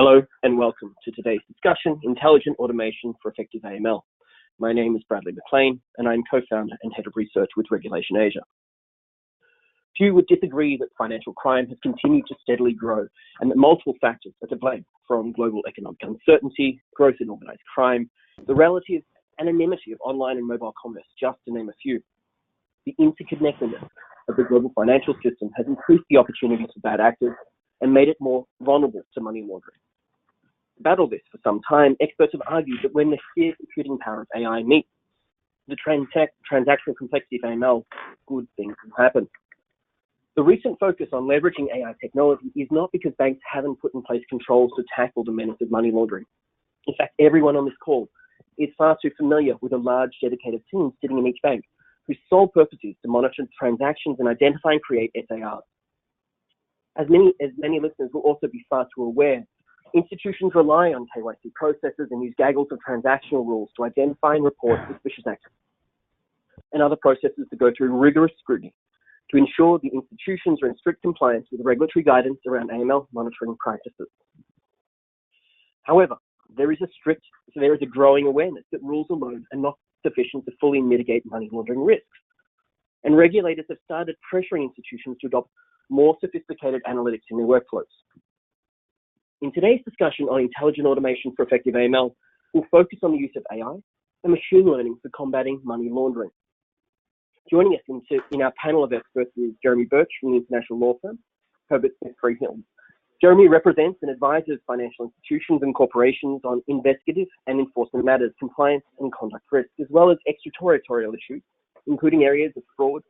Hello and welcome to today's discussion, Intelligent Automation for Effective AML. My name is Bradley Maclean and I'm co-founder and head of research with Regulation Asia. Few would disagree that financial crime has continued to steadily grow and that multiple factors are to blame, from global economic uncertainty, growth in organized crime, the relative anonymity of online and mobile commerce, just to name a few. The interconnectedness of the global financial system has increased the opportunities for bad actors and made it more vulnerable to money laundering. To battle this for some time, experts have argued that when the sheer computing power of AI meets the transactional complexity of AML, good things will happen. The recent focus on leveraging AI technology is not because banks haven't put in place controls to tackle the menace of money laundering. In fact, everyone on this call is far too familiar with a large dedicated team sitting in each bank whose sole purpose is to monitor transactions and identify and create SARs. As many listeners will also be far too aware, institutions rely on KYC processes and use gaggles of transactional rules to identify and report suspicious activity, and other processes to go through rigorous scrutiny to ensure the institutions are in strict compliance with regulatory guidance around AML monitoring practices. However, there is a growing awareness that rules alone are not sufficient to fully mitigate money laundering risks, and regulators have started pressuring institutions to adopt more sophisticated analytics in their workflows. In today's discussion on intelligent automation for effective AML, we'll focus on the use of AI and machine learning for combating money laundering. Joining us in our panel of experts is Jeremy Birch from the international law firm, Herbert with Freehills. Jeremy represents and advises financial institutions and corporations on investigative and enforcement matters, compliance and conduct risks, as well as extraterritorial issues, including areas of fraud,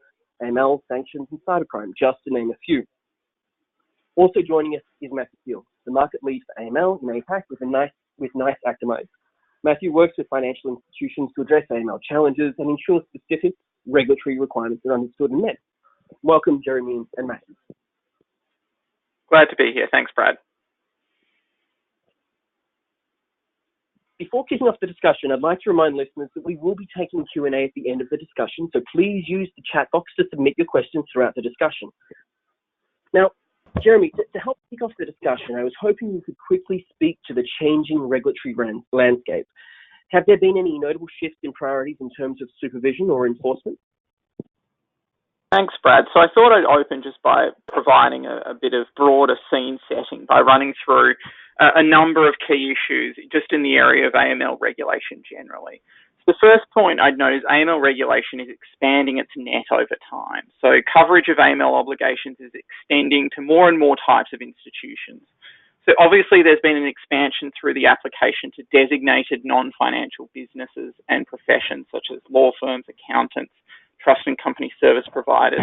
AML, sanctions, and cybercrime, just to name a few. Also joining us is Maclean, the market lead for AML in APAC with NICE Actimize. Matthew works with financial institutions to address AML challenges and ensure specific regulatory requirements are understood and met. Welcome, Jeremy and Matthew. Glad to be here. Thanks, Brad. Before kicking off the discussion, I'd like to remind listeners that we will be taking Q&A at the end of the discussion, so please use the chat box to submit your questions throughout the discussion. Now, Jeremy, to help kick off the discussion, I was hoping you could quickly speak to the changing regulatory landscape. Have there been any notable shifts in priorities in terms of supervision or enforcement? Thanks, Brad. So I thought I'd open just by providing a bit of broader scene setting by running through a number of key issues just in the area of AML regulation generally. So the first point I'd note is AML regulation is expanding its net over time. So coverage of AML obligations is extending to more and more types of institutions. So obviously there's been an expansion through the application to designated non-financial businesses and professions such as law firms, accountants, trust and company service providers.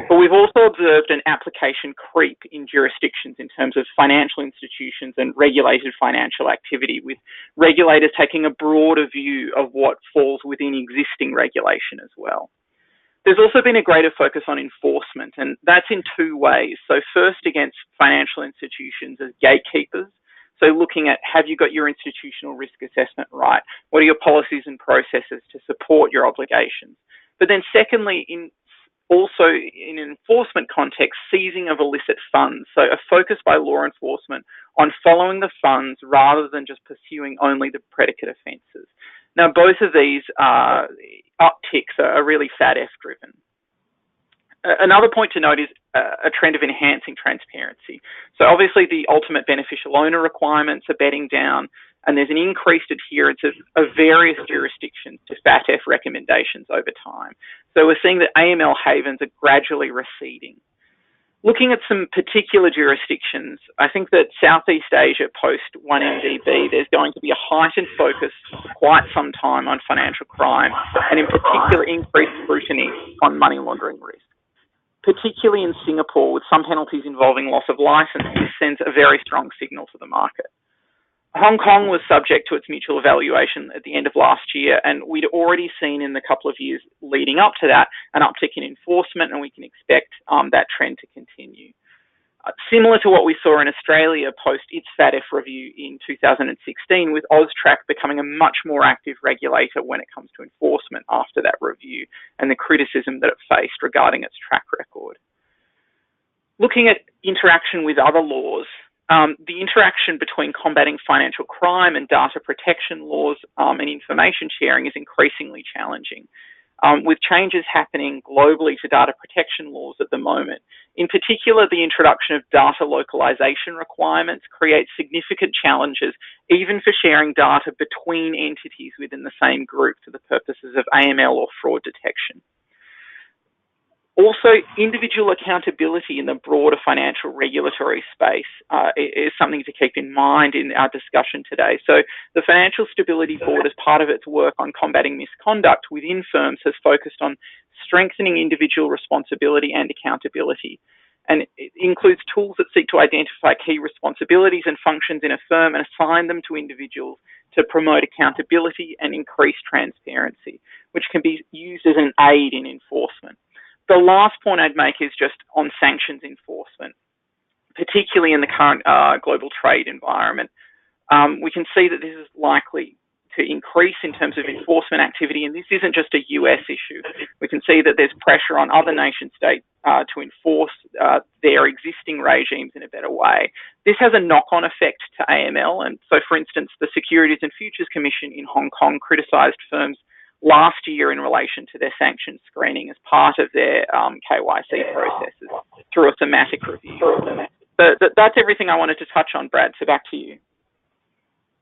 But we've also observed an application creep in jurisdictions in terms of financial institutions and regulated financial activity, with regulators taking a broader view of what falls within existing regulation as well. There's also been a greater focus on enforcement, and that's in two ways. So first, against financial institutions as gatekeepers. So looking at, have you got your institutional risk assessment right? What are your policies and processes to support your obligations? But then secondly, also in an enforcement context, seizing of illicit funds. So a focus by law enforcement on following the funds rather than just pursuing only the predicate offences. Now, both of these upticks are really FATF driven. Another point to note is a trend of enhancing transparency. So obviously the ultimate beneficial owner requirements are bedding down, and there's an increased adherence of various jurisdictions to FATF recommendations over time. So we're seeing that AML havens are gradually receding. Looking at some particular jurisdictions, I think that Southeast Asia post-1MDB, there's going to be a heightened focus for quite some time on financial crime, and in particular increased scrutiny on money laundering risk. Particularly in Singapore, with some penalties involving loss of license, this sends a very strong signal to the market. Hong Kong was subject to its mutual evaluation at the end of last year, and we'd already seen in the couple of years leading up to that an uptick in enforcement, and we can expect that trend to continue. Similar to what we saw in Australia post its FATF review in 2016, with AUSTRAC becoming a much more active regulator when it comes to enforcement after that review and the criticism that it faced regarding its track record. Looking at interaction with other laws, The interaction between combating financial crime and data protection laws and information sharing is increasingly challenging, with changes happening globally to data protection laws at the moment. In particular, the introduction of data localization requirements creates significant challenges even for sharing data between entities within the same group for the purposes of AML or fraud detection. Also, individual accountability in the broader financial regulatory space is something to keep in mind in our discussion today. So the Financial Stability Board, as part of its work on combating misconduct within firms, has focused on strengthening individual responsibility and accountability. And it includes tools that seek to identify key responsibilities and functions in a firm and assign them to individuals to promote accountability and increase transparency, which can be used as an aid in enforcement. The last point I'd make is just on sanctions enforcement, particularly in the current global trade environment. We can see that this is likely to increase in terms of enforcement activity, and this isn't just a US issue. We can see that there's pressure on other nation states to enforce their existing regimes in a better way. This has a knock-on effect to AML, and so, for instance, the Securities and Futures Commission in Hong Kong criticised firms last year in relation to their sanctions screening as part of their KYC processes through a thematic review. So that's everything I wanted to touch on, Brad, so back to you.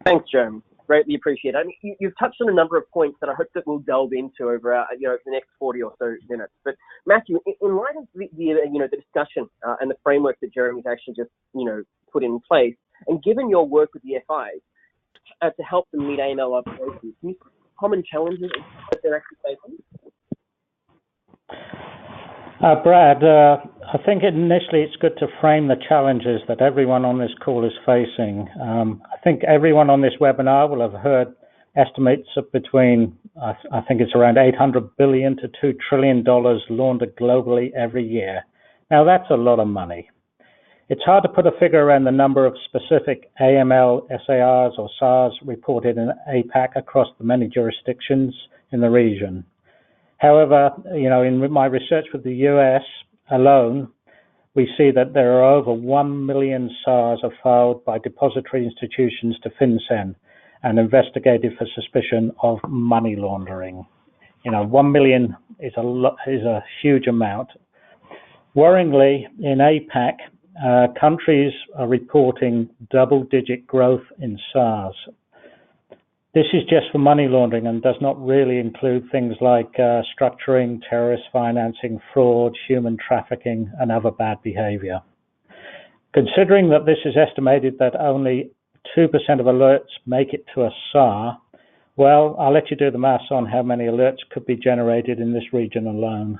Thanks, Jeremy. Greatly appreciate it. I mean, you've touched on a number of points that I hope that we'll delve into over the next 40 or so minutes. But Matthew, in light of the discussion and the framework that Jeremy's actually just put in place, and given your work with the FIs to help them meet AML obligations, can you common challenges that they're actually facing? Brad, I think initially it's good to frame the challenges that everyone on this call is facing. I think everyone on this webinar will have heard estimates of between, I think it's around $800 billion to $2 trillion laundered globally every year. Now that's a lot of money. It's hard to put a figure around the number of specific AML, SARs or SARs reported in APAC across the many jurisdictions in the region. However, in my research with the US alone, we see that there are over 1 million SARs are filed by depository institutions to FinCEN and investigated for suspicion of money laundering. 1 million is a huge amount. Worryingly, in APAC, countries are reporting double-digit growth in SARs. This is just for money laundering and does not really include things like structuring, terrorist financing, fraud, human trafficking, and other bad behavior. Considering that this is estimated that only 2% of alerts make it to a SAR, well, I'll let you do the maths on how many alerts could be generated in this region alone.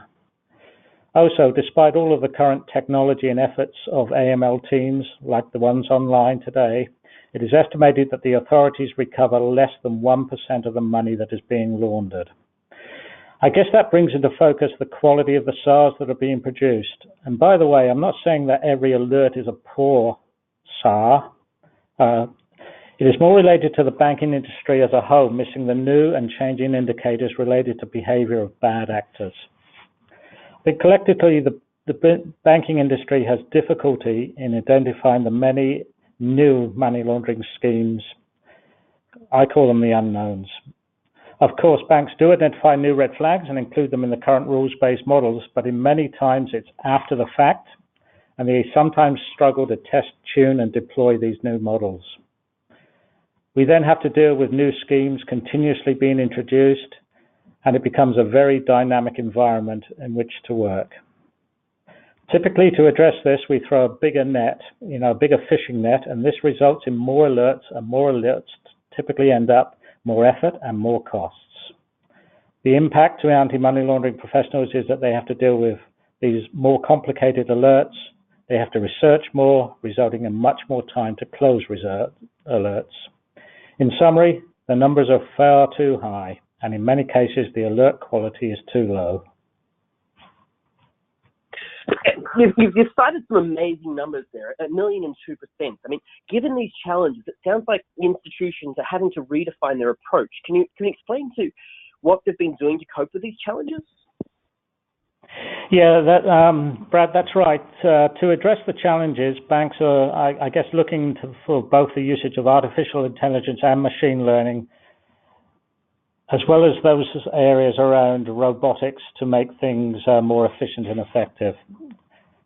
Also, despite all of the current technology and efforts of AML teams, like the ones online today, it is estimated that the authorities recover less than 1% of the money that is being laundered. I guess that brings into focus the quality of the SARs that are being produced. And by the way, I'm not saying that every alert is a poor SAR. It is more related to the banking industry as a whole, missing the new and changing indicators related to behavior of bad actors. But collectively, the banking industry has difficulty in identifying the many new money laundering schemes. I call them the unknowns. Of course, banks do identify new red flags and include them in the current rules-based models, but in many times it's after the fact, and they sometimes struggle to test, tune, and deploy these new models. We then have to deal with new schemes continuously being introduced, and it becomes a very dynamic environment in which to work. Typically, to address this, we throw a bigger net, a bigger fishing net, and this results in more alerts, and more alerts typically end up more effort and more costs. The impact to anti-money laundering professionals is that they have to deal with these more complicated alerts. They have to research more, resulting in much more time to close alerts. In summary, the numbers are far too high, and in many cases, the alert quality is too low. You've cited some amazing numbers there, 1 million and 2%. I mean, given these challenges, it sounds like institutions are having to redefine their approach. Can you explain to what they've been doing to cope with these challenges? Yeah, Brad, that's right. To address the challenges, banks are, I guess, looking for both the usage of artificial intelligence and machine learning, as well as those areas around robotics to make things more efficient and effective.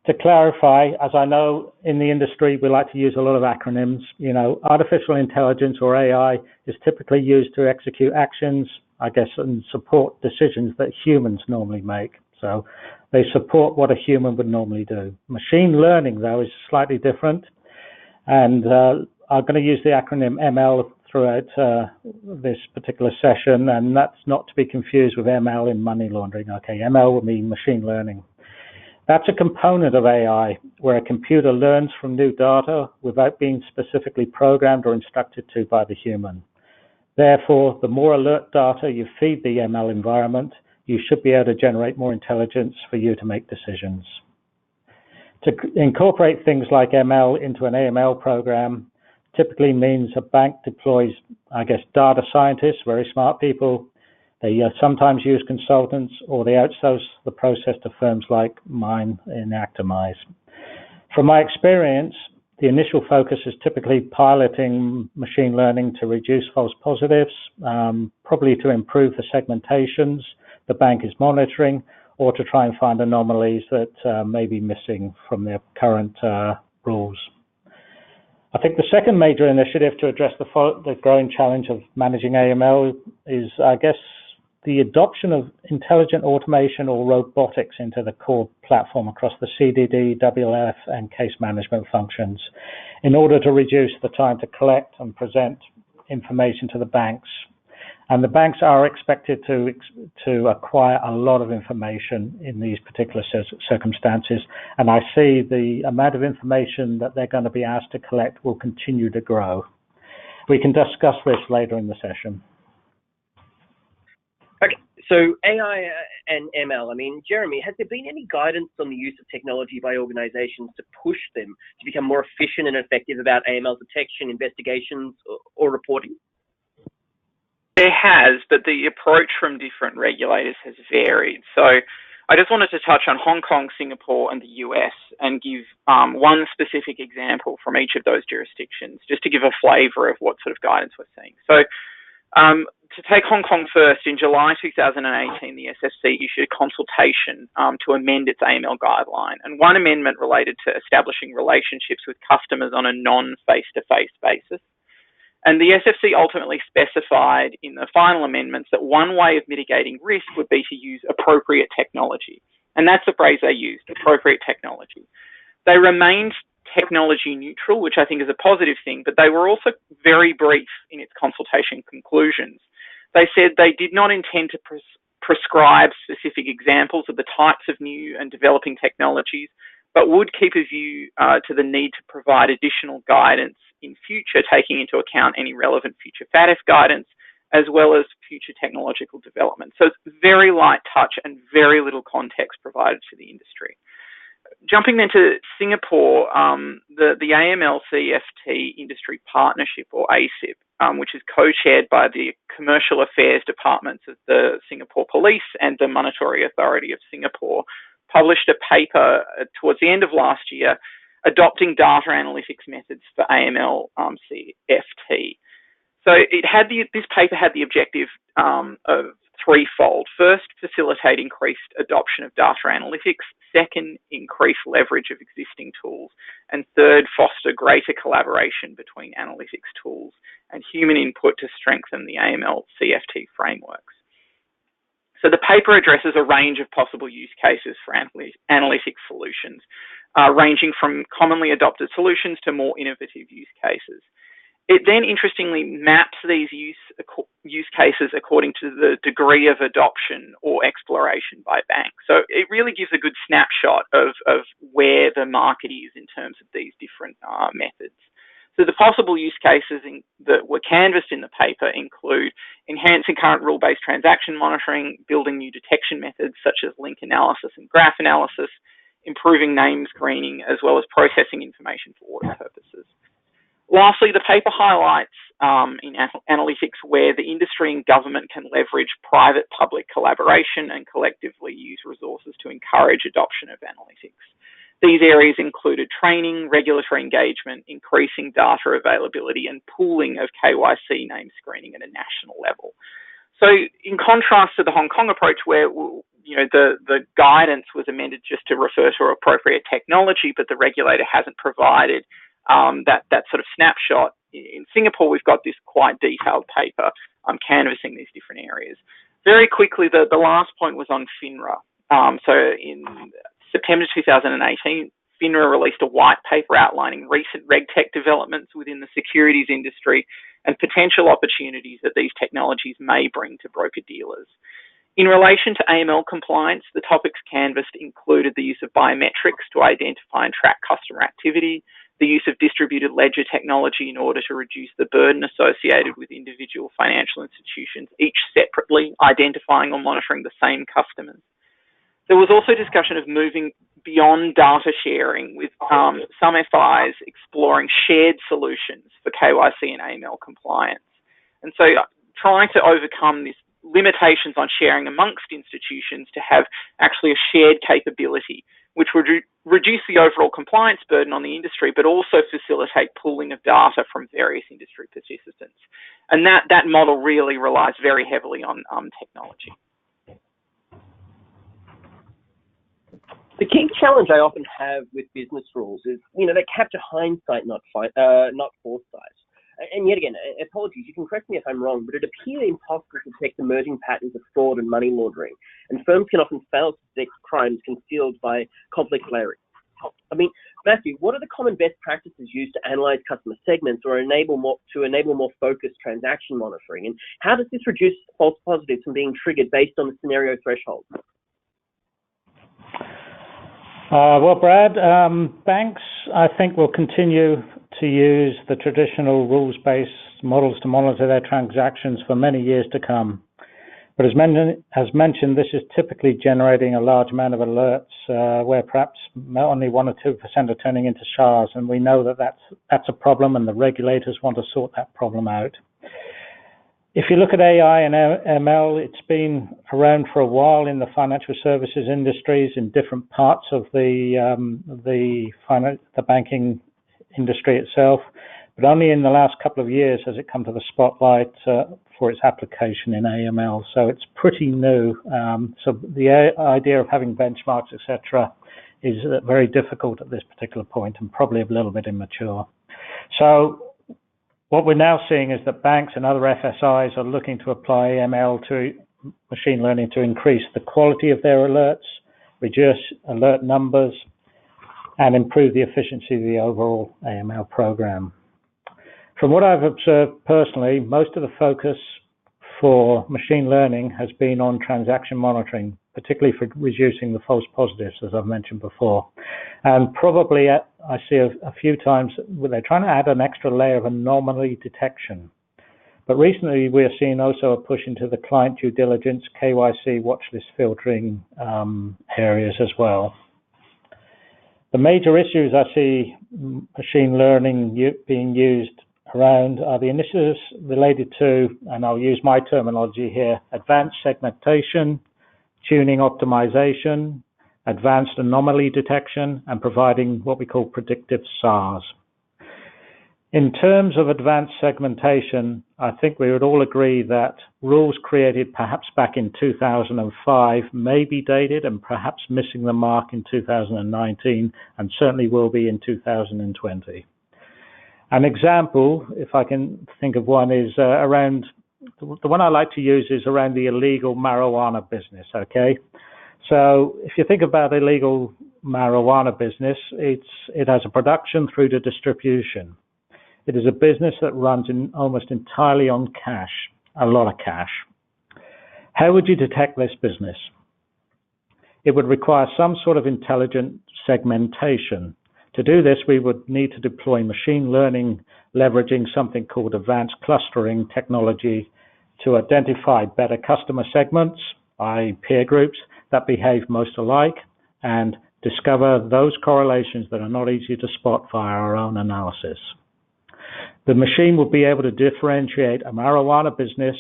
To clarify, as I know in the industry, we like to use a lot of acronyms. You know, artificial intelligence or AI is typically used to execute actions, I guess, and support decisions that humans normally make. So they support what a human would normally do. Machine learning, though, is slightly different. And I'm going to use the acronym ML throughout this particular session, and that's not to be confused with ML in money laundering. Okay, ML would mean machine learning. That's a component of AI where a computer learns from new data without being specifically programmed or instructed to by the human. Therefore, the more alert data you feed the ML environment, you should be able to generate more intelligence for you to make decisions. To incorporate things like ML into an AML program typically means a bank deploys, I guess, data scientists, very smart people. They sometimes use consultants, or they outsource the process to firms like mine in Actimize. From my experience, the initial focus is typically piloting machine learning to reduce false positives, probably to improve the segmentations the bank is monitoring, or to try and find anomalies that may be missing from their current rules. I think the second major initiative to address the growing challenge of managing AML is, I guess, the adoption of intelligent automation or robotics into the core platform across the CDD, WLF, and case management functions in order to reduce the time to collect and present information to the banks. And the banks are expected to acquire a lot of information in these particular circumstances. And I see the amount of information that they're going to be asked to collect will continue to grow. We can discuss this later in the session. Okay, so AI and ML, I mean, Jeremy, has there been any guidance on the use of technology by organizations to push them to become more efficient and effective about AML detection, investigations, or reporting? There has, but the approach from different regulators has varied. So I just wanted to touch on Hong Kong, Singapore, and the US and give one specific example from each of those jurisdictions, just to give a flavour of what sort of guidance we're seeing. So to take Hong Kong first, in July 2018, the SFC issued a consultation to amend its AML guideline. And one amendment related to establishing relationships with customers on a non-face-to-face basis. And the SFC ultimately specified in the final amendments that one way of mitigating risk would be to use appropriate technology. And that's the phrase they used, appropriate technology. They remained technology neutral, which I think is a positive thing, but they were also very brief in its consultation conclusions. They said they did not intend to prescribe specific examples of the types of new and developing technologies, but would keep a view to the need to provide additional guidance in future, taking into account any relevant future FATF guidance, as well as future technological development. So it's very light touch and very little context provided to the industry. Jumping then to Singapore, the AML CFT Industry Partnership, or ASIP, which is co-chaired by the Commercial Affairs Departments of the Singapore Police and the Monetary Authority of Singapore, published a paper towards the end of last year adopting data analytics methods for AML CFT. So this paper had the objective of threefold. First, facilitate increased adoption of data analytics. Second, increase leverage of existing tools. And third, foster greater collaboration between analytics tools and human input to strengthen the AML CFT frameworks. So the paper addresses a range of possible use cases for analytics solutions, ranging from commonly adopted solutions to more innovative use cases. It then interestingly maps these use cases according to the degree of adoption or exploration by banks. So it really gives a good snapshot of where the market is in terms of these different methods. So the possible use cases that were canvassed in the paper include enhancing current rule-based transaction monitoring, building new detection methods such as link analysis and graph analysis, improving name screening, as well as processing information for audit purposes. Lastly, the paper highlights in analytics where the industry and government can leverage private-public collaboration and collectively use resources to encourage adoption of analytics. These areas included training, regulatory engagement, increasing data availability, and pooling of KYC name screening at a national level. So in contrast to the Hong Kong approach where the guidance was amended just to refer to appropriate technology, but the regulator hasn't provided that sort of snapshot. In Singapore, we've got this quite detailed paper canvassing these different areas. Very quickly, the last point was on FINRA. So in September 2018, FINRA released a white paper outlining recent RegTech developments within the securities industry and potential opportunities that these technologies may bring to broker-dealers. In relation to AML compliance, the topics canvassed included the use of biometrics to identify and track customer activity, the use of distributed ledger technology in order to reduce the burden associated with individual financial institutions, each separately identifying or monitoring the same customers. There was also discussion of moving beyond data sharing, with some FIs exploring shared solutions for KYC and AML compliance. And so trying to overcome these limitations on sharing amongst institutions to have actually a shared capability, which would reduce the overall compliance burden on the industry, but also facilitate pooling of data from various industry participants. And that model really relies very heavily on technology. The key challenge I often have with business rules is, they capture hindsight, not foresight. And yet again, apologies, you can correct me if I'm wrong, but it appears impossible to detect emerging patterns of fraud and money laundering, and firms can often fail to detect crimes concealed by complex layering. I mean, Matthew, what are the common best practices used to analyze customer segments or enable more focused transaction monitoring? And how does this reduce false positives from being triggered based on the scenario threshold? Well, Brad, banks, I think, will continue to use the traditional rules-based models to monitor their transactions for many years to come. But as mentioned, this is typically generating a large amount of alerts where perhaps only 1 or 2% are turning into SARs, and we know that that's a problem, and the regulators want to sort that problem out. If you look at AI and ML, it's been around for a while in the financial services industries in different parts of the banking industry itself, but only in the last couple of years has it come to the spotlight for its application in AML. So it's pretty new. So the idea of having benchmarks, etc., is very difficult at this particular point and probably a little bit immature. So what we're now seeing is that banks and other FSIs are looking to apply ML to machine learning to increase the quality of their alerts, reduce alert numbers, and improve the efficiency of the overall AML program. From what I've observed personally, most of the focus for machine learning has been on transaction monitoring, particularly for reducing the false positives, as I've mentioned before. And probably I see a few times where they're trying to add an extra layer of anomaly detection. But recently we're seeing also a push into the client due diligence, KYC, watchlist filtering areas as well. The major issues I see machine learning being used around are the initiatives related to, and I'll use my terminology here, advanced segmentation, tuning optimization, advanced anomaly detection, and providing what we call predictive SARs. In terms of advanced segmentation, I think we would all agree that rules created perhaps back in 2005 may be dated and perhaps missing the mark in 2019, and certainly will be in 2020. An example, if I can think of one, is around, the one I like to use is around the illegal marijuana business, okay? So if you think about illegal marijuana business, it has a production through to distribution. It is a business that runs almost entirely on cash, a lot of cash. How would you detect this business? It would require some sort of intelligent segmentation. To do this, we would need to deploy machine learning, leveraging something called advanced clustering technology to identify better customer segments, i.e. peer groups, that behave most alike, and discover those correlations that are not easy to spot via our own analysis. The machine will be able to differentiate a marijuana business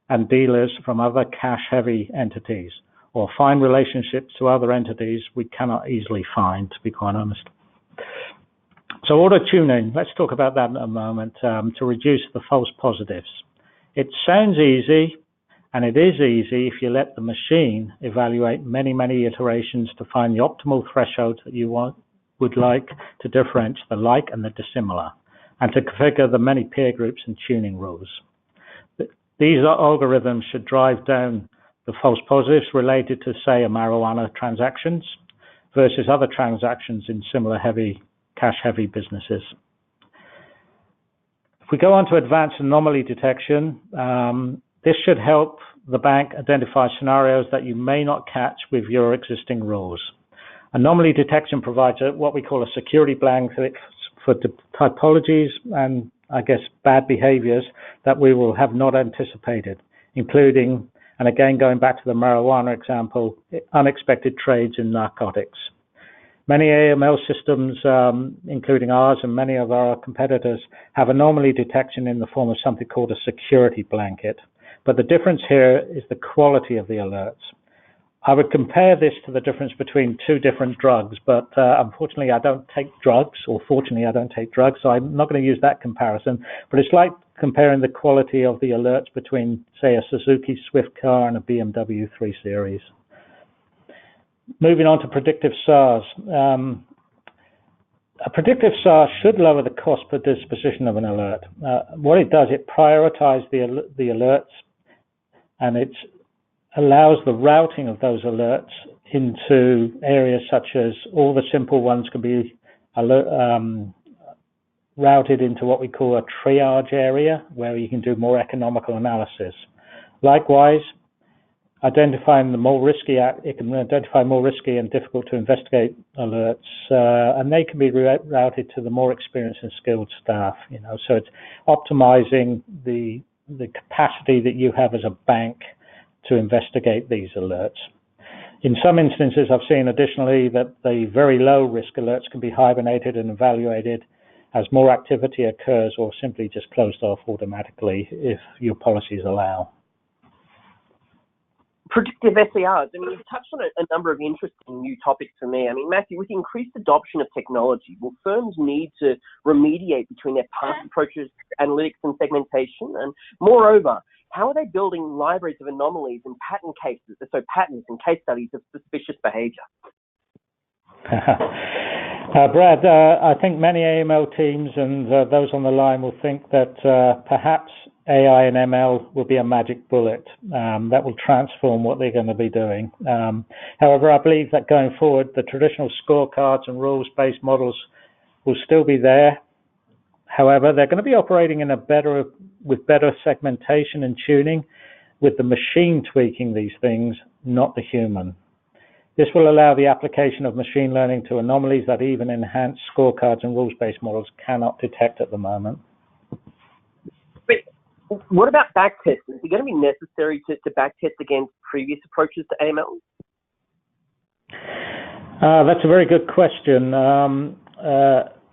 and dealers from other cash-heavy entities, or find relationships to other entities we cannot easily find, to be quite honest. So auto tuning, let's talk about that in a moment, to reduce the false positives. It sounds easy, and it is easy if you let the machine evaluate many, many iterations to find the optimal thresholds that you would like to differentiate the like and the dissimilar, and to configure the many peer groups and tuning rules. These algorithms should drive down the false positives related to, say, a marijuana transactions versus other transactions in similar cash-heavy businesses. If we go on to advanced anomaly detection, this should help the bank identify scenarios that you may not catch with your existing rules. Anomaly detection provides what we call a security blanket for typologies and, I guess, bad behaviors that we will have not anticipated, including, and again going back to the marijuana example, unexpected trades in narcotics. Many AML systems, including ours and many of our competitors, have anomaly detection in the form of something called a security blanket. But the difference here is the quality of the alerts. I would compare this to the difference between two different drugs, but unfortunately I don't take drugs, or fortunately I don't take drugs, so I'm not going to use that comparison. But it's like comparing the quality of the alerts between, say, a Suzuki Swift car and a BMW 3 Series. Moving on to predictive SARs. A predictive SAR should lower the cost per disposition of an alert. What it does, it prioritizes the alerts, and it allows the routing of those alerts into areas such as all the simple ones can be routed into what we call a triage area, where you can do more economical analysis. Likewise, identifying the more risky, it can identify more risky and difficult to investigate alerts, and they can be routed to the more experienced and skilled staff. So it's optimizing the capacity that you have as a bank to investigate these alerts. In some instances, I've seen additionally that the very low risk alerts can be hibernated and evaluated as more activity occurs, or simply just closed off automatically if your policies allow. Predictive SARs, you've touched on a number of interesting new topics for me. Matthew, with increased adoption of technology, will firms need to remediate between their past approaches to analytics and segmentation? And moreover, how are they building libraries of anomalies and patterns and case studies of suspicious behavior? Brad, I think many AML teams and those on the line will think that perhaps AI and ML will be a magic bullet that will transform what they're going to be doing. However, I believe that going forward, the traditional scorecards and rules-based models will still be there. However, they're going to be operating in with better segmentation and tuning, with the machine tweaking these things, not the human. This will allow the application of machine learning to anomalies that even enhanced scorecards and rules-based models cannot detect at the moment. But what about backtesting? Is it going to be necessary to backtest against previous approaches to AML? That's a very good question.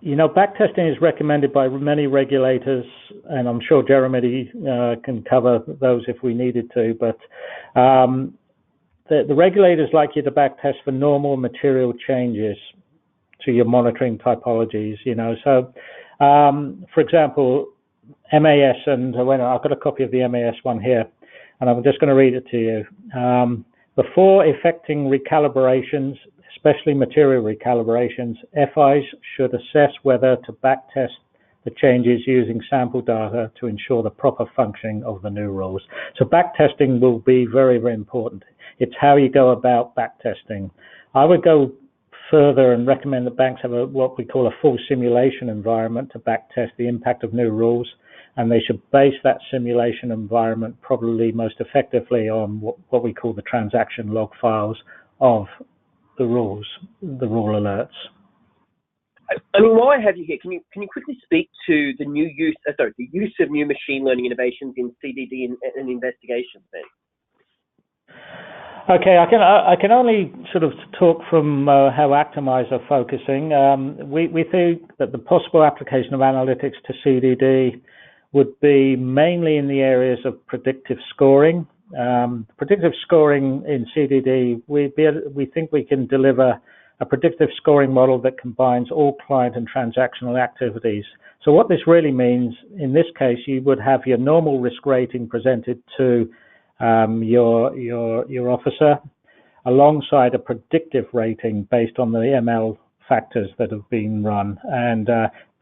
Backtesting is recommended by many regulators, and I'm sure Jeremy can cover those if we needed to, but the regulators like you to backtest for normal material changes to your monitoring typologies, So, for example, MAS, and I've got a copy of the MAS one here, and I'm just going to read it to you. Before effecting recalibrations, especially material recalibrations, FIs should assess whether to backtest the changes using sample data to ensure the proper functioning of the new rules. So backtesting will be very, very important. It's how you go about backtesting. I would go further and recommend that banks have what we call a full simulation environment to backtest the impact of new rules, and they should base that simulation environment probably most effectively on what we call the transaction log files of the rule alerts. While I have you here, can you quickly speak to the use of new machine learning innovations in CDD and investigations then? Okay, I can only sort of talk from how Actimize are focusing. We think that the possible application of analytics to CDD would be mainly in the areas of predictive scoring. Predictive scoring in CDD, we think we can deliver a predictive scoring model that combines all client and transactional activities. So what this really means, in this case, you would have your normal risk rating presented to your officer alongside a predictive rating based on the AML factors that have been run. And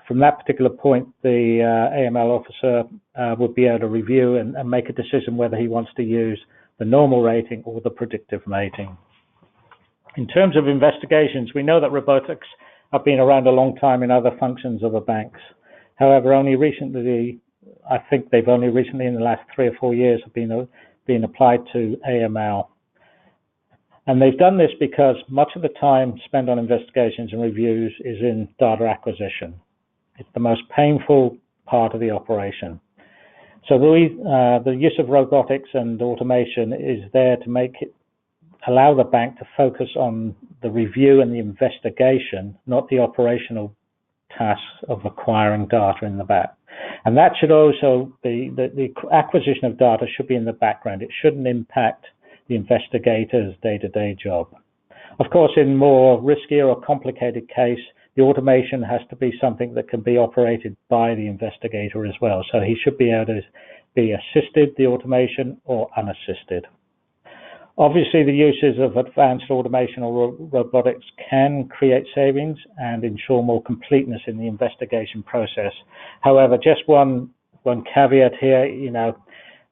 from that particular point, the AML officer would be able to review and make a decision whether he wants to use the normal rating or the predictive rating. In terms of investigations, we know that robotics have been around a long time in other functions of the banks. However, only recently, I think they've only recently in the last 3 or 4 years have been applied to AML. And they've done this because much of the time spent on investigations and reviews is in data acquisition. It's the most painful part of the operation. So the use of robotics and automation is there to allow the bank to focus on the review and the investigation, not the operational tasks of acquiring data in the back. And that should also be, the acquisition of data should be in the background. It shouldn't impact the investigator's day-to-day job. Of course, in more riskier or complicated case, the automation has to be something that can be operated by the investigator as well. So he should be able to be assisted, the automation, or unassisted. Obviously, the uses of advanced automation or robotics can create savings and ensure more completeness in the investigation process. However, just one caveat here,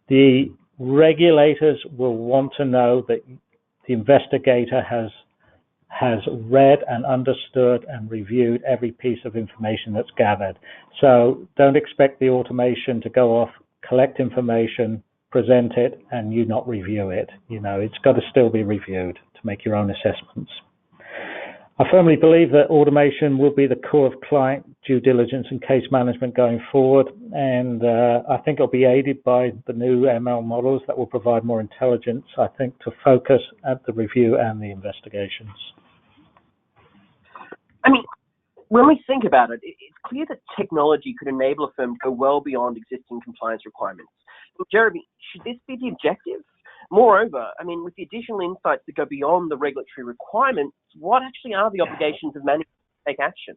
the regulators will want to know that the investigator has read and understood and reviewed every piece of information that's gathered. So don't expect the automation to go off, collect information, present it, and you not review it. It's got to still be reviewed to make your own assessments. I firmly believe that automation will be the core of client due diligence and case management going forward, and I think it'll be aided by the new ML models that will provide more intelligence, I think, to focus at the review and the investigations. I mean, when we think about it, it's clear that technology could enable a firm to go well beyond existing compliance requirements. Jeremy, should this be the objective? Moreover, with the additional insights that go beyond the regulatory requirements, what actually are the obligations of management to take action?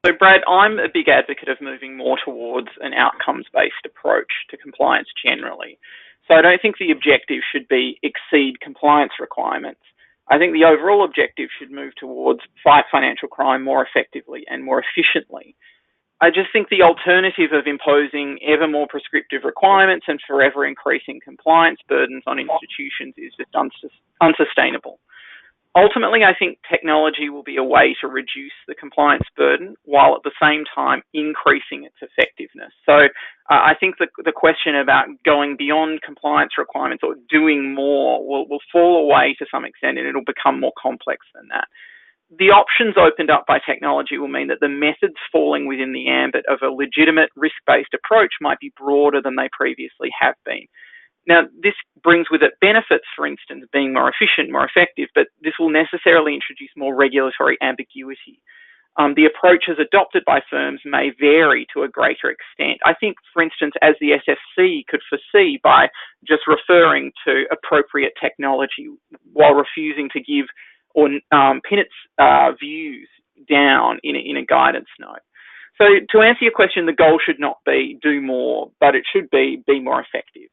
So, Brad, I'm a big advocate of moving more towards an outcomes-based approach to compliance generally. So I don't think the objective should be exceed compliance requirements. I think the overall objective should move towards fight financial crime more effectively and more efficiently. I just think the alternative of imposing ever more prescriptive requirements and forever increasing compliance burdens on institutions is just unsustainable. Ultimately, I think technology will be a way to reduce the compliance burden while at the same time increasing its effectiveness. So I think the question about going beyond compliance requirements or doing more will fall away to some extent, and it'll become more complex than that. The options opened up by technology will mean that the methods falling within the ambit of a legitimate risk-based approach might be broader than they previously have been. Now, this brings with it benefits, for instance, being more efficient, more effective, but this will necessarily introduce more regulatory ambiguity. The approaches adopted by firms may vary to a greater extent. I think, for instance, as the SFC could foresee by just referring to appropriate technology while refusing to give or pin its views down in a guidance note. So to answer your question, the goal should not be do more, but it should be more effective.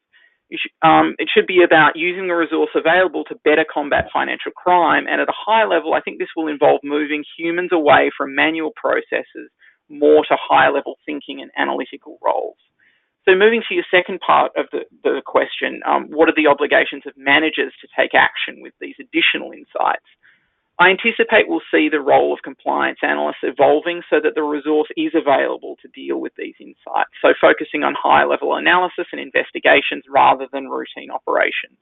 It should be about using the resource available to better combat financial crime, and at a high level, I think this will involve moving humans away from manual processes more to higher level thinking and analytical roles. So moving to your second part of the question, what are the obligations of managers to take action with these additional insights? I anticipate we'll see the role of compliance analysts evolving so that the resource is available to deal with these insights, so focusing on high-level analysis and investigations rather than routine operations.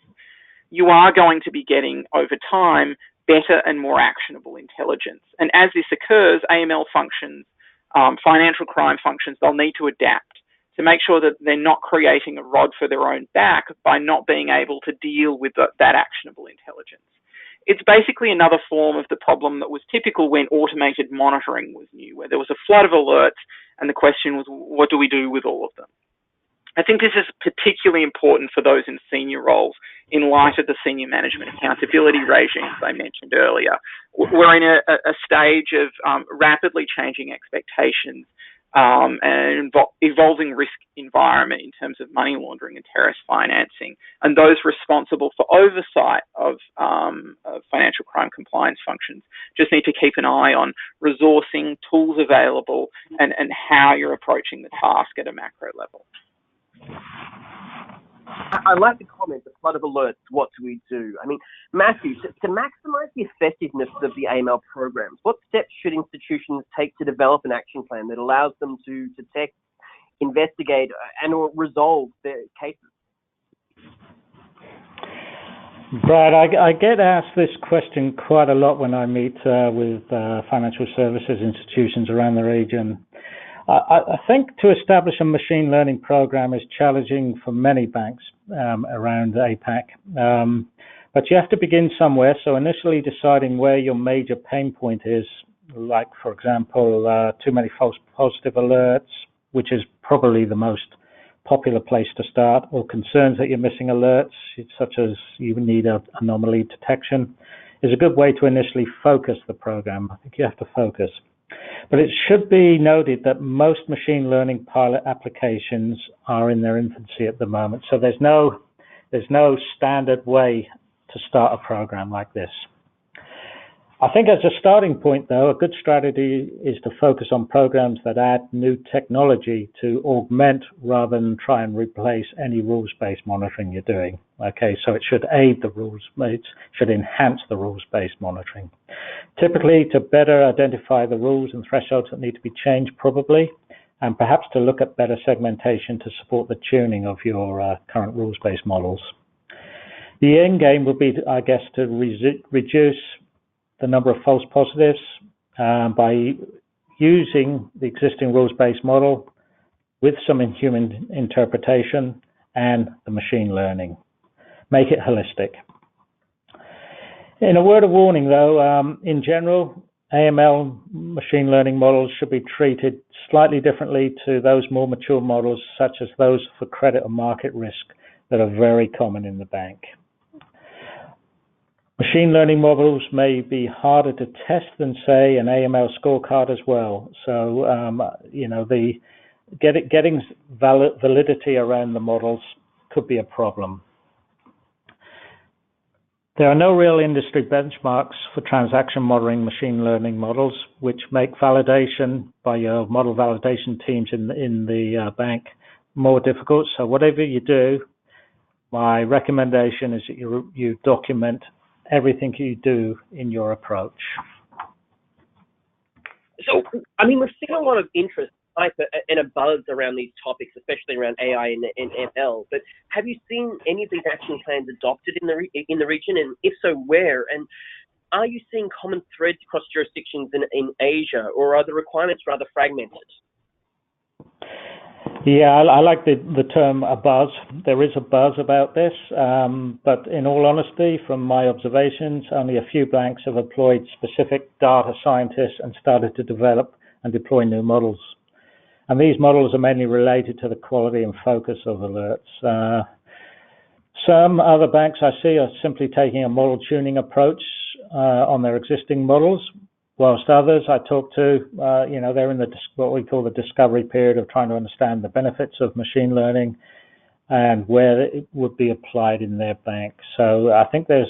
You are going to be getting, over time, better and more actionable intelligence. And as this occurs, AML functions, financial crime functions, they'll need to adapt. to make sure that they're not creating a rod for their own back by not being able to deal with that actionable intelligence. It's basically another form of the problem that was typical when automated monitoring was new, where there was a flood of alerts and the question was, what do we do with all of them? I think this is particularly important for those in senior roles in light of the senior management accountability regimes I mentioned earlier. We're in a stage of rapidly changing expectations and evolving risk environment in terms of money laundering and terrorist financing, and those responsible for oversight of financial crime compliance functions just need to keep an eye on resourcing, tools available, and how you're approaching the task at a macro level. I like the comment, the flood of alerts, what do we do? I mean, Matthew, to maximize the effectiveness of the AML programs, what steps should institutions take to develop an action plan that allows them to detect, investigate, and or resolve their cases? Brad, I get asked this question quite a lot when I meet with financial services institutions around the region. I think to establish a machine learning program is challenging for many banks around APAC, but you have to begin somewhere. So initially deciding where your major pain point is, like, for example, too many false positive alerts, which is probably the most popular place to start, or concerns that you're missing alerts, such as you need an anomaly detection, is a good way to initially focus the program. I think you have to focus. But it should be noted that most machine learning pilot applications are in their infancy at the moment. So there's no standard way to start a program like this. I think as a starting point, though, a good strategy is to focus on programs that add new technology to augment rather than try and replace any rules-based monitoring you're doing. Okay, so it should aid the rules-based, should enhance the rules-based monitoring. Typically, to better identify the rules and thresholds that need to be changed, probably, and perhaps to look at better segmentation to support the tuning of your current rules-based models. The end game would be, I guess, to reduce the number of false positives by using the existing rules-based model with some human interpretation and the machine learning. Make it holistic. In a word of warning, though, in general, AML machine learning models should be treated slightly differently to those more mature models, such as those for credit or market risk that are very common in the bank. Machine learning models may be harder to test than, say, an AML scorecard as well. So, getting validity around the models could be a problem. There are no real industry benchmarks for transaction modeling machine learning models, which make validation by your model validation teams in the bank more difficult. So whatever you do, my recommendation is that you document everything you do in your approach. So, I mean, we've seen a lot of interest and a buzz around these topics, especially around AI and ML. But have you seen any of these action plans adopted in the region, and if so, where? And are you seeing common threads across jurisdictions in Asia, or are the requirements rather fragmented? Yeah, I like the term a buzz. There is a buzz about this, but in all honesty, from my observations, only a few banks have employed specific data scientists and started to develop and deploy new models. And these models are mainly related to the quality and focus of alerts. Some other banks I see are simply taking a model tuning approach on their existing models, whilst others I talk to, they're in what we call the discovery period of trying to understand the benefits of machine learning and where it would be applied in their bank. So I think there's,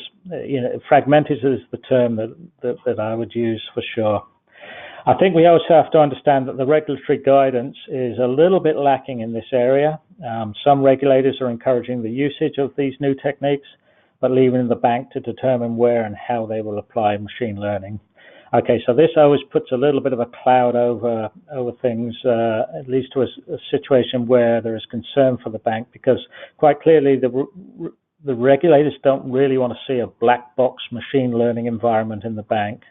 fragmented is the term that I would use for sure. I think we also have to understand that the regulatory guidance is a little bit lacking in this area. Some regulators are encouraging the usage of these new techniques, but leaving the bank to determine where and how they will apply machine learning. Okay, so this always puts a little bit of a cloud over things, at least to a situation where there is concern for the bank, because quite clearly the regulators don't really want to see a black box machine learning environment in the bank.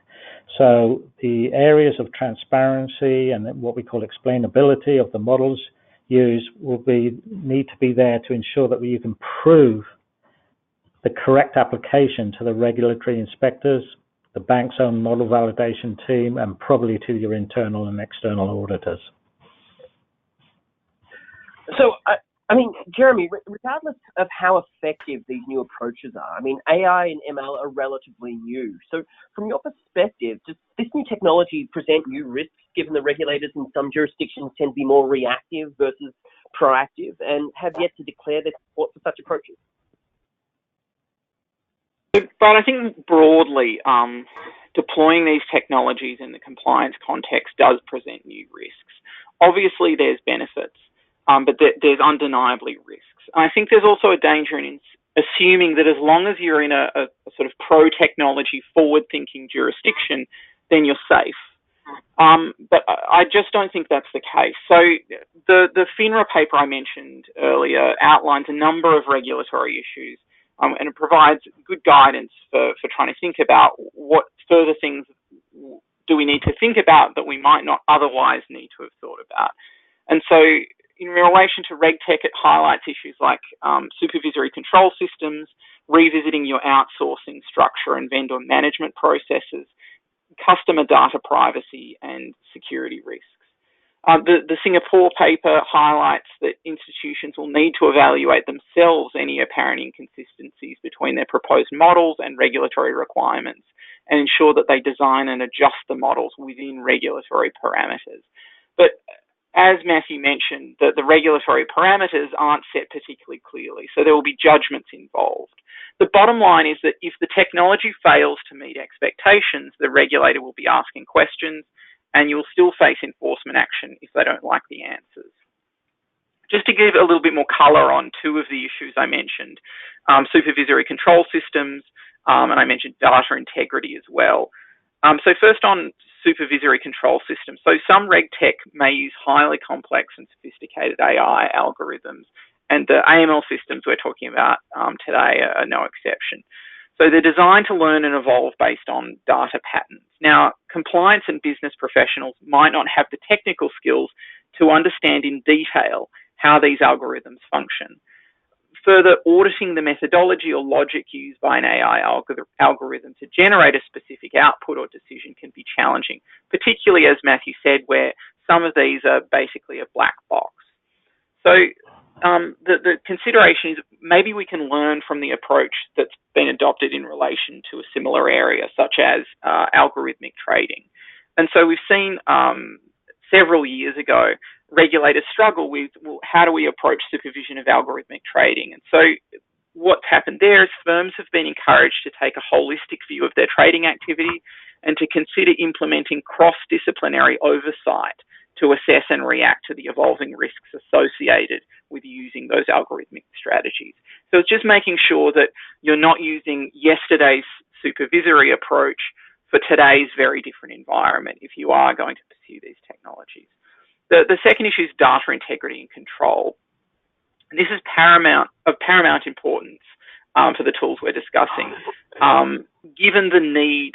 So the areas of transparency and what we call explainability of the models use will need to be there to ensure that you can prove the correct application to the regulatory inspectors, the bank's own model validation team, and probably to your internal and external auditors. So, I mean, Jeremy, regardless of how effective these new approaches are, I mean, AI and ML are relatively new. So from your perspective, does this new technology present new risks, given the regulators in some jurisdictions tend to be more reactive versus proactive and have yet to declare their support for such approaches? But I think broadly, deploying these technologies in the compliance context does present new risks. Obviously, there's benefits, but there's undeniably risks. And I think there's also a danger in assuming that as long as you're in a sort of pro-technology, forward-thinking jurisdiction, then you're safe. But I just don't think that's the case. So the FINRA paper I mentioned earlier outlines a number of regulatory issues, and it provides good guidance for trying to think about what further things do we need to think about that we might not otherwise need to have thought about. And so in relation to RegTech, it highlights issues like supervisory control systems, revisiting your outsourcing structure and vendor management processes, customer data privacy, and security risks. The Singapore paper highlights that institutions will need to evaluate themselves any apparent inconsistencies between their proposed models and regulatory requirements and ensure that they design and adjust the models within regulatory parameters. But as Matthew mentioned, the regulatory parameters aren't set particularly clearly, so there will be judgments involved. The bottom line is that if the technology fails to meet expectations, the regulator will be asking questions, and you'll still face enforcement action if they don't like the answers. Just to give a little bit more colour on two of the issues I mentioned, supervisory control systems, and I mentioned data integrity as well. So first on supervisory control systems. So some RegTech may use highly complex and sophisticated AI algorithms, and the AML systems we're talking about today are no exception. So they're designed to learn and evolve based on data patterns. Now, compliance and business professionals might not have the technical skills to understand in detail how these algorithms function. Further, auditing the methodology or logic used by an AI algorithm to generate a specific output or decision can be challenging, particularly, as Matthew said, where some of these are basically a black box. So the consideration is maybe we can learn from the approach that's been adopted in relation to a similar area, such as algorithmic trading. And so we've seen several years ago, regulators struggle with, well, how do we approach supervision of algorithmic trading? And so what's happened there is firms have been encouraged to take a holistic view of their trading activity and to consider implementing cross-disciplinary oversight to assess and react to the evolving risks associated with using those algorithmic strategies. So it's just making sure that you're not using yesterday's supervisory approach for today's very different environment if you are going to pursue these technologies. The second issue is data integrity and control. And this is of paramount importance for the tools we're discussing, given the need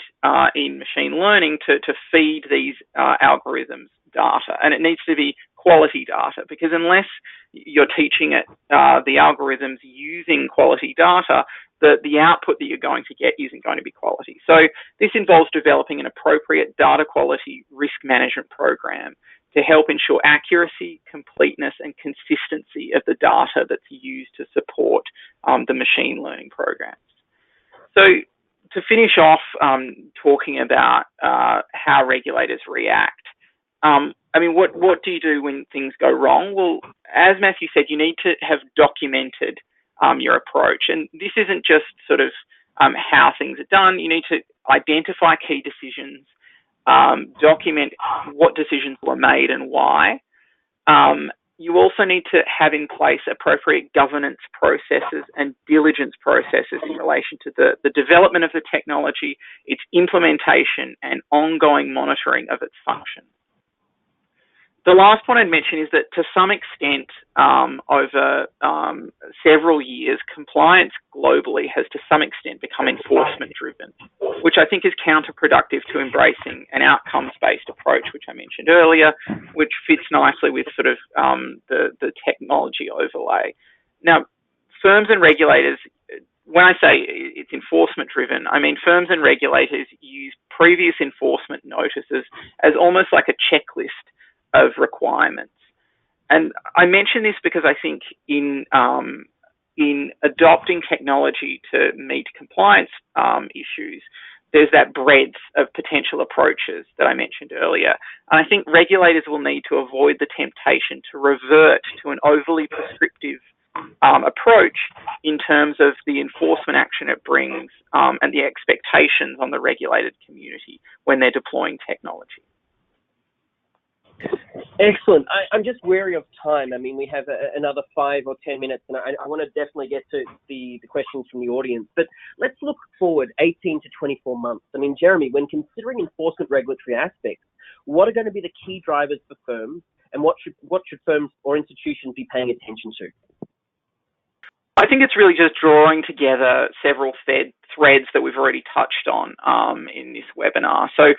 in machine learning to feed these algorithms data, and it needs to be quality data, because unless you're teaching it the algorithms using quality data, the output that you're going to get isn't going to be quality. So this involves developing an appropriate data quality risk management program to help ensure accuracy, completeness, and consistency of the data that's used to support the machine learning programs. So to finish off talking about how regulators react, I mean, what do you do when things go wrong? Well, as Matthew said, you need to have documented your approach. And this isn't just sort of how things are done. You need to identify key decisions, document what decisions were made and why. You also need to have in place appropriate governance processes and diligence processes in relation to the development of the technology, its implementation, and ongoing monitoring of its function. The last point I'd mention is that to some extent, over several years, compliance globally has to some extent become enforcement driven, which I think is counterproductive to embracing an outcomes-based approach, which I mentioned earlier, which fits nicely with sort of the technology overlay. Now, firms and regulators, when I say it's enforcement driven, I mean firms and regulators use previous enforcement notices as almost like a checklist of requirements. And I mention this because I think in adopting technology to meet compliance issues, there's that breadth of potential approaches that I mentioned earlier. And I think regulators will need to avoid the temptation to revert to an overly prescriptive approach in terms of the enforcement action it brings and the expectations on the regulated community when they're deploying technology. Excellent. I'm just wary of time. I mean, we have another 5 or 10 minutes, and I want to definitely get to the questions from the audience. But let's look forward 18 to 24 months. I mean, Jeremy, when considering enforcement regulatory aspects, what are going to be the key drivers for firms, and what should firms or institutions be paying attention to? I think it's really just drawing together several threads that we've already touched on in this webinar. So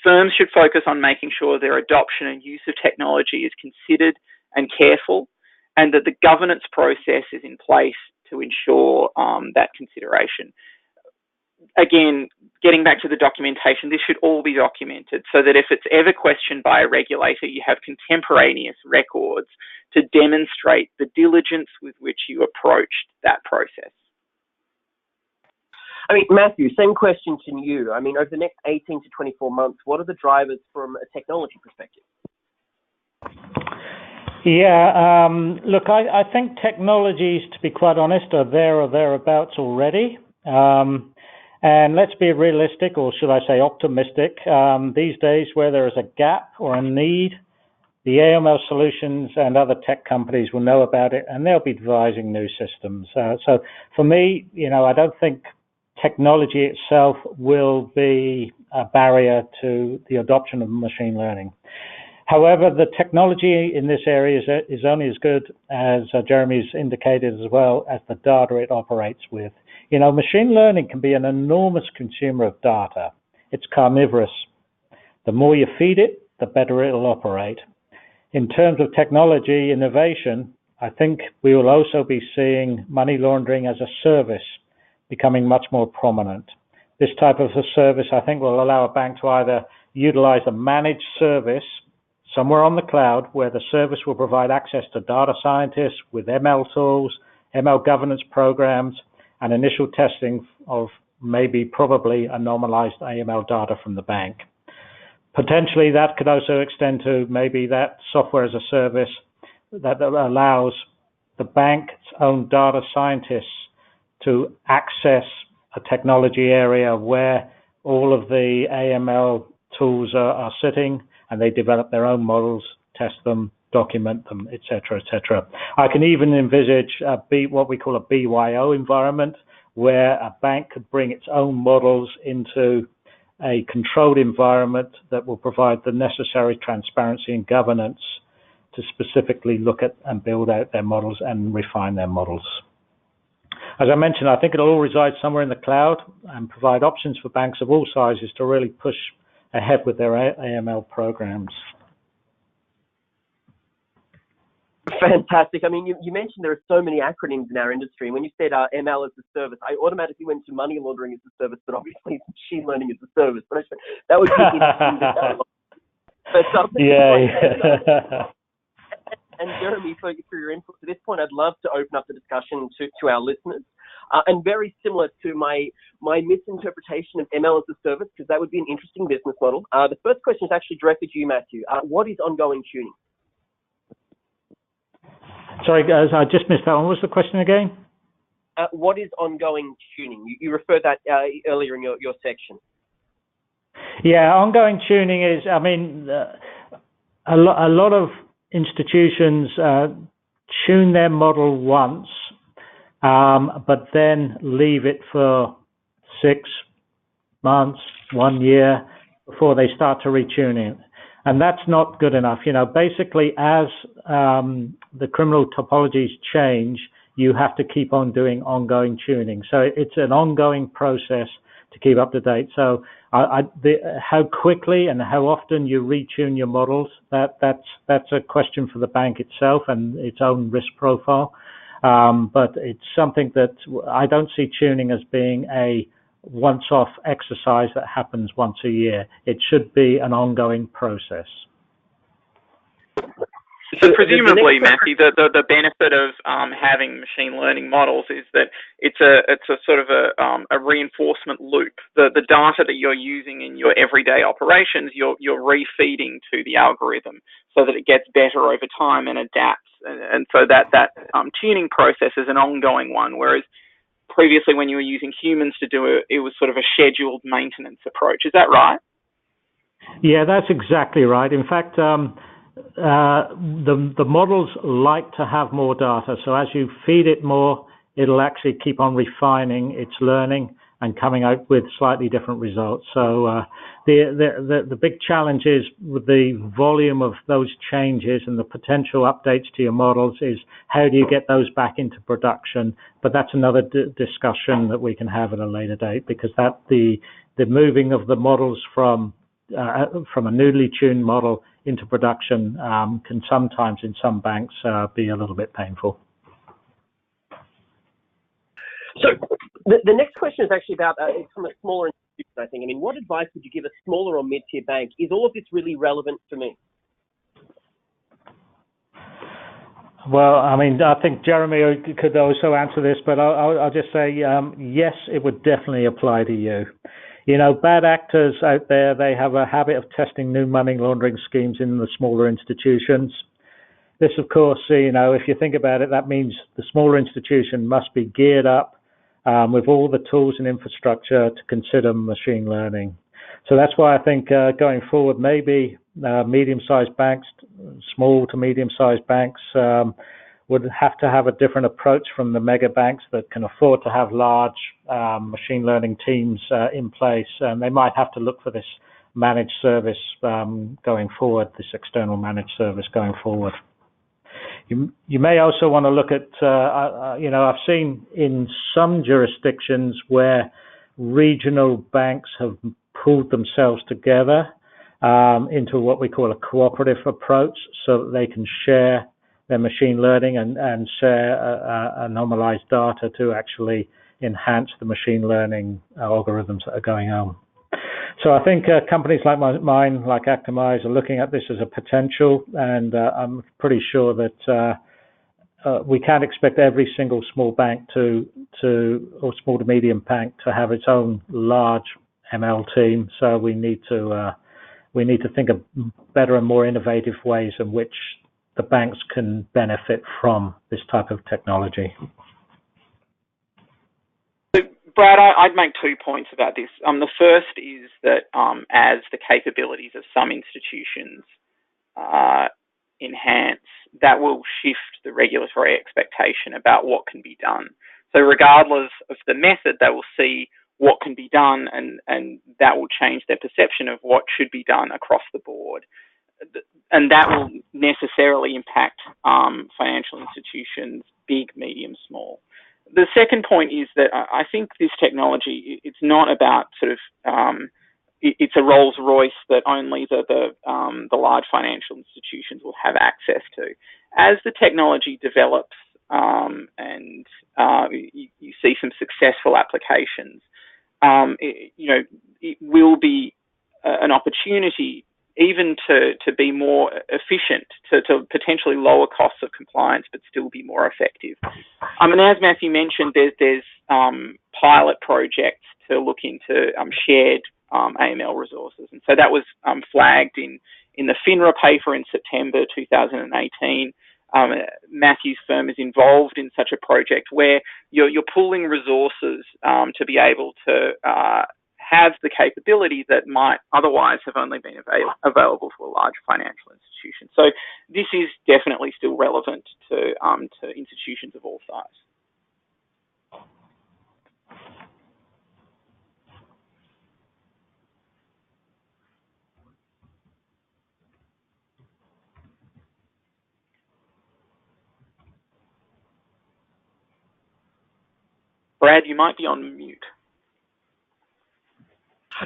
firms should focus on making sure their adoption and use of technology is considered and careful, and that the governance process is in place to ensure that consideration. Again, getting back to the documentation, this should all be documented so that if it's ever questioned by a regulator, you have contemporaneous records to demonstrate the diligence with which you approached that process. I mean, Matthew, same question to you. I mean, over the next 18 to 24 months, what are the drivers from a technology perspective? Yeah, look, I think technologies, to be quite honest, are there or thereabouts already. And let's be realistic, or should I say optimistic. These days, where there is a gap or a need, the AML solutions and other tech companies will know about it, and they'll be devising new systems. So for me, I don't think technology itself will be a barrier to the adoption of machine learning. However, the technology in this area is only as good as Jeremy's indicated as well as the data it operates with. Machine learning can be an enormous consumer of data. It's carnivorous. The more you feed it, the better it'll operate. In terms of technology innovation, I think we will also be seeing money laundering as a service becoming much more prominent. This type of a service, I think, will allow a bank to either utilize a managed service somewhere on the cloud where the service will provide access to data scientists with ML tools, ML governance programs, and initial testing of probably anonymized AML data from the bank. Potentially, that could also extend to maybe that software as a service that allows the bank's own data scientists to access a technology area where all of the AML tools are sitting, and they develop their own models, test them, document them, etc., etc. I can even envisage what we call a BYO environment, where a bank could bring its own models into a controlled environment that will provide the necessary transparency and governance to specifically look at and build out their models and refine their models. As I mentioned, I think it'll all reside somewhere in the cloud and provide options for banks of all sizes to really push ahead with their AML programs. Fantastic. I mean, you mentioned there are so many acronyms in our industry. When you said ML as a service, I automatically went to money laundering as a service, but obviously machine learning as a service. But that would be interesting. Yeah. And Jeremy, for your input to this point, I'd love to open up the discussion to our listeners. And very similar to my misinterpretation of ML as a service, because that would be an interesting business model. The first question is actually directed to you, Matthew. What is ongoing tuning? Sorry, guys, I just missed that one. What was the question again? What is ongoing tuning? You referred that earlier in your section. Yeah, ongoing tuning is, I mean, a lot of institutions tune their model once, but then leave it for 6 months, 1 year before they start to retune it. And that's not good enough. Basically, as the criminal topologies change, you have to keep on doing ongoing tuning. So it's an ongoing process to keep up to date. So how quickly and how often you retune your models, that's a question for the bank itself and its own risk profile. But it's something that I don't see tuning as being a once-off exercise that happens once a year. It should be an ongoing process. So presumably, Matthew, the benefit of having machine learning models is that it's a sort of a reinforcement loop. The data that you're using in your everyday operations, you're refeeding to the algorithm so that it gets better over time and adapts. And so that tuning process is an ongoing one, whereas previously when you were using humans to do it, it was sort of a scheduled maintenance approach. Is that right? Yeah, that's exactly right. In fact, the models like to have more data. So as you feed it more, it'll actually keep on refining its learning and coming out with slightly different results. So the big challenge is with the volume of those changes and the potential updates to your models is how do you get those back into production? But that's another discussion that we can have at a later date, because the moving of the models from a newly tuned model into production can sometimes in some banks be a little bit painful. So the next question is actually about it's from a smaller institution, I think. I mean, what advice would you give a smaller or mid-tier bank? Is all of this really relevant for me? Well, I mean, I think Jeremy could also answer this, but I'll just say yes, it would definitely apply to you. Bad actors out there, they have a habit of testing new money laundering schemes in the smaller institutions. This, of course, if you think about it, that means the smaller institution must be geared up with all the tools and infrastructure to consider machine learning. So that's why I think going forward, maybe medium-sized banks, small to medium-sized banks would have to have a different approach from the mega banks that can afford to have large machine learning teams in place. And they might have to look for this managed service going forward, this external managed service going forward. You may also want to look at, I've seen in some jurisdictions where regional banks have pulled themselves together into what we call a cooperative approach so that they can share their machine learning and share normalized data to actually enhance the machine learning algorithms that are going on. So I think companies like mine, like Actimize, are looking at this as a potential, and I'm pretty sure that we can't expect every single small bank or small to medium bank to have its own large ML team. So we need to think of better and more innovative ways in which the banks can benefit from this type of technology. Brad, I'd make 2 points about this. The first is that as the capabilities of some institutions enhance, that will shift the regulatory expectation about what can be done. So regardless of the method, they will see what can be done, and that will change their perception of what should be done across the board. And that will necessarily impact financial institutions, big, medium, small. The second point is that I think this technology, it's not about sort of, it's a Rolls Royce that only the large financial institutions will have access to. As the technology develops and you see some successful applications, it will be an opportunity even to be more efficient, to potentially lower costs of compliance, but still be more effective. And as Matthew mentioned, there's pilot projects to look into shared AML resources. And so that was flagged in the FINRA paper in September 2018. Matthew's firm is involved in such a project where you're pooling resources to be able to have the capability that might otherwise have only been available to a large financial institution. So this is definitely still relevant to institutions of all sizes. Brad, you might be on mute.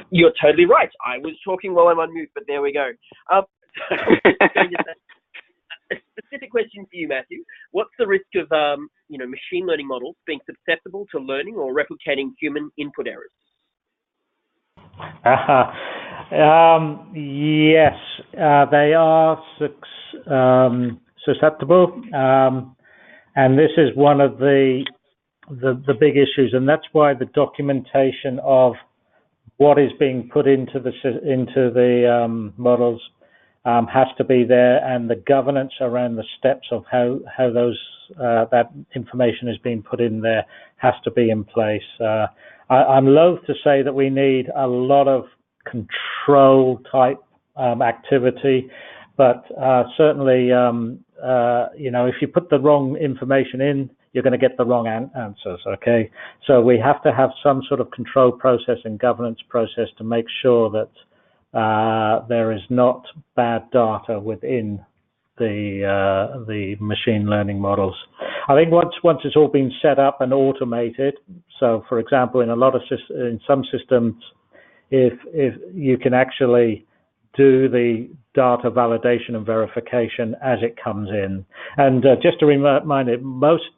You're totally right. I was talking while I'm on mute, but there we go. A specific question for you, Matthew. What's the risk of machine learning models being susceptible to learning or replicating human input errors? Yes, they are susceptible, and this is one of the big issues, and that's why the documentation of what is being put into the models has to be there, and the governance around the steps of how that information is being put in there has to be in place. I'm loath to say that we need a lot of control type activity, but certainly, if you put the wrong information in, you're going to get the wrong answers, okay? So we have to have some sort of control process and governance process to make sure that there is not bad data within the machine learning models. I think once it's all been set up and automated, so for example, in some systems, if you can actually do the data validation and verification as it comes in. And just to remind it, most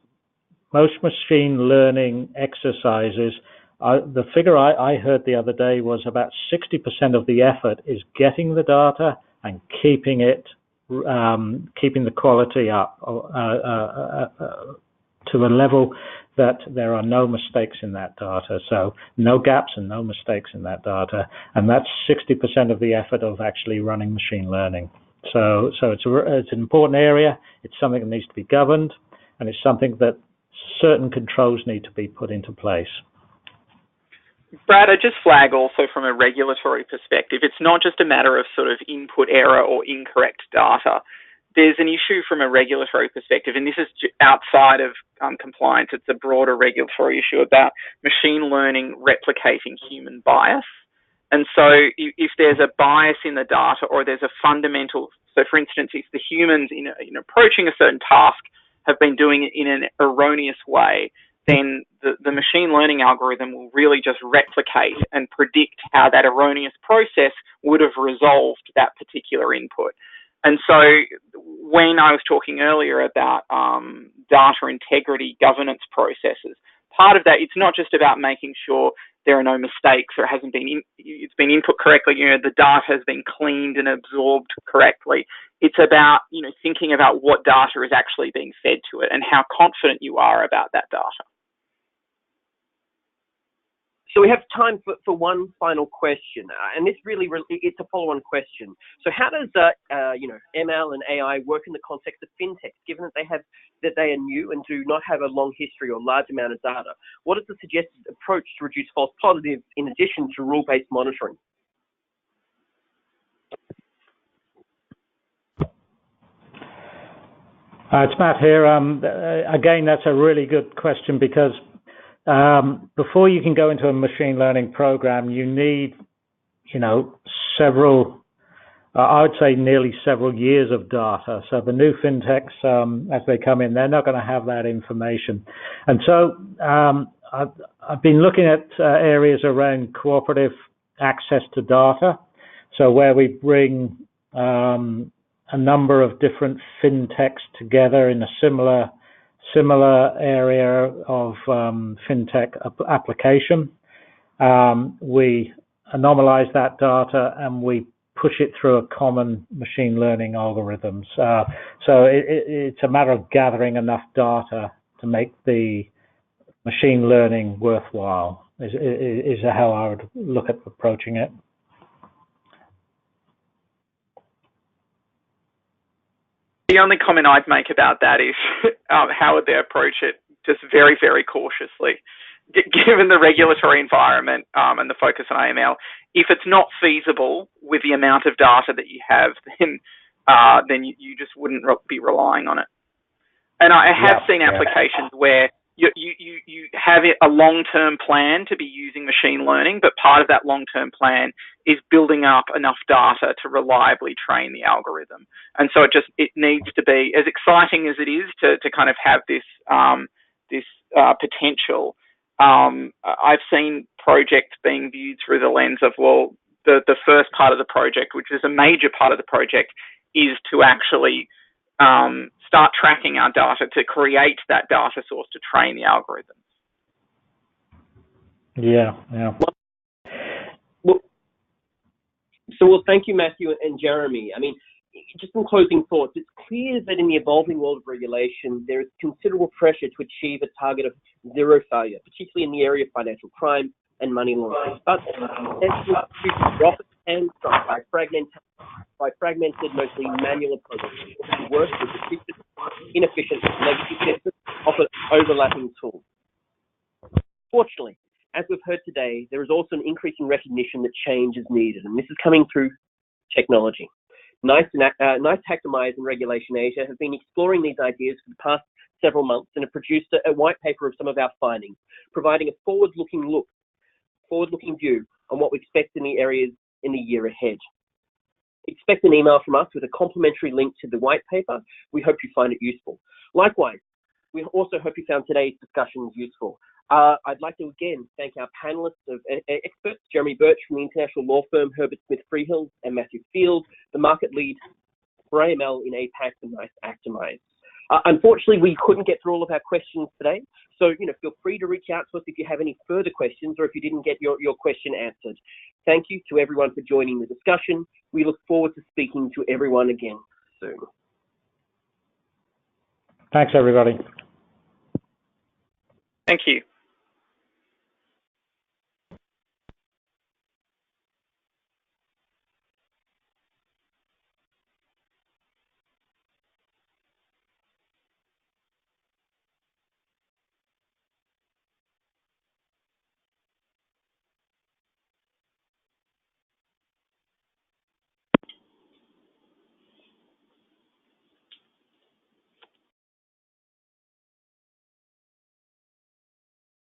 machine learning exercises, the figure I heard the other day was about 60% of the effort is getting the data and keeping the quality up to a level that there are no mistakes in that data. So no gaps and no mistakes in that data. And that's 60% of the effort of actually running machine learning. So it's an important area. It's something that needs to be governed, and it's something that certain controls need to be put into place. Brad, I just flag also from a regulatory perspective, it's not just a matter of sort of input error or incorrect data. There's an issue from a regulatory perspective, and this is outside of compliance. It's a broader regulatory issue about machine learning replicating human bias. And so if there's a bias in the data, or there's a fundamental, so for instance, if the humans in approaching a certain task have been doing it in an erroneous way, then the machine learning algorithm will really just replicate and predict how that erroneous process would have resolved that particular input. And so when I was talking earlier about data integrity governance processes, part of that, it's not just about making sure there are no mistakes or it's been input correctly, the data has been cleaned and absorbed correctly. It's about, thinking about what data is actually being fed to it and how confident you are about that data. So we have time for one final question, and this really it's a follow-on question. So how does ML and AI work in the context of fintech, given that they are new and do not have a long history or large amount of data? What is the suggested approach to reduce false positives in addition to rule-based monitoring? It's Matt here. Again, that's a really good question, because before you can go into a machine learning program, you need, nearly several years of data. So the new fintechs, as they come in, they're not going to have that information. And so I've been looking at areas around cooperative access to data. So where we bring a number of different fintechs together in a similar area of fintech application. We anomalize that data and we push it through a common machine learning algorithms. So it's a matter of gathering enough data to make the machine learning worthwhile, is how I would look at approaching it. The only comment I'd make about that is how would they approach it? Just very, very cautiously. Given the regulatory environment and the focus on AML, if it's not feasible with the amount of data that you have, then you just wouldn't be relying on it. And I have seen applications where you have a long-term plan to be using machine learning, but part of that long-term plan is building up enough data to reliably train the algorithm. And so it needs to be, as exciting as it is to kind of have this potential, I've seen projects being viewed through the lens of, well, the first part of the project, which is a major part of the project, is to actually start tracking our data, to create that data source to train the algorithms. Yeah. Well, thank you, Matthew and Jeremy. I mean, just some closing thoughts. It's clear that in the evolving world of regulation, there is considerable pressure to achieve a target of zero failure, particularly in the area of financial crime and money laundering. But institutions are often hamstrung by fragmented, mostly manual approaches, to work with restricted, inefficient legacy systems, often overlapping tools. Fortunately, as we've heard today, there is also an increasing recognition that change is needed, and this is coming through technology. NICE, Actimize, and Regulation Asia have been exploring these ideas for the past several months and have produced a white paper of some of our findings, providing a forward-looking view on what we expect in the areas in the year ahead. Expect an email from us with a complimentary link to the white paper. We hope you find it useful. Likewise, we also hope you found today's discussions useful. I'd like to again thank our panelists of experts, Jeremy Birch from the international law firm Herbert Smith Freehills, and Matthew Field, the market lead for AML in APAC and NICE Actimize. Unfortunately, we couldn't get through all of our questions today, so feel free to reach out to us if you have any further questions or if you didn't get your question answered. Thank you to everyone for joining the discussion. We look forward to speaking to everyone again soon. Thanks, everybody. Thank you.